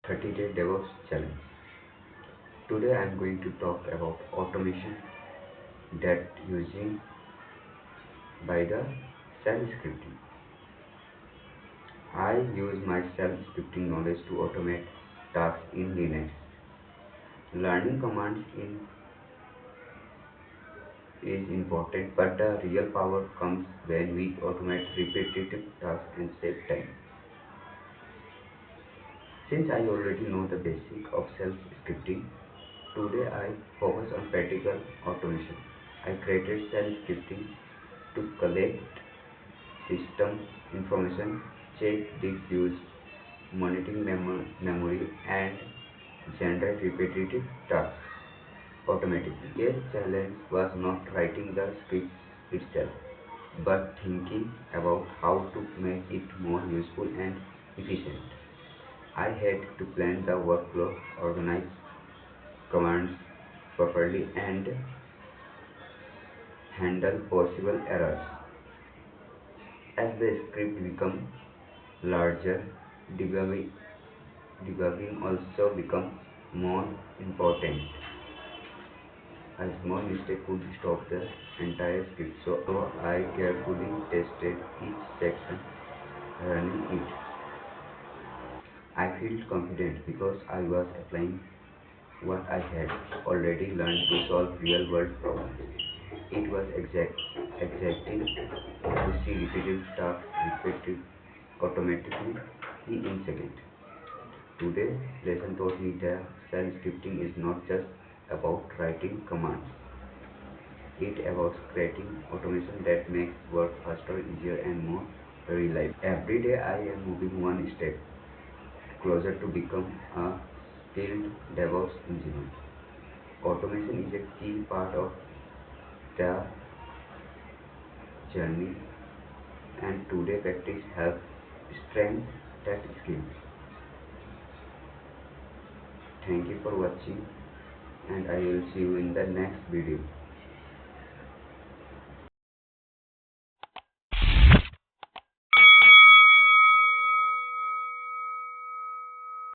30-day DevOps challenge. Today I am going to talk about automation that using by the shell scripting. I use my shell scripting knowledge to automate tasks in Linux. Learning commands in is important, but the real power comes when we automate repetitive tasks and save time. Since I already know the basic of shell scripting, today I focus on practical automation. I created shell scripting to collect system information, check disk use, monitoring memory, and generate repetitive tasks automatically. Yes, challenge was not writing the script itself, but thinking about how to make it more useful and efficient. I had to plan the workflow, organize commands properly, and handle possible errors. As the script becomes larger, debugging, debugging also becomes more important. A small mistake could stop the entire script, so I carefully tested each section running it. I felt confident because I was applying what I had already learned to solve real world problems. It was exciting to see repetitive tasks repeated automatically in seconds. Today's lesson taught me that shell scripting is not just about writing commands. It's about creating automation that makes work faster, easier, and more reliable. Every day I am moving one step closer to become a skilled DevOps engineer. Automation is a key part of the journey, and today practice helps strengthen that skill. Thank you for watching, and I will see you in the next video.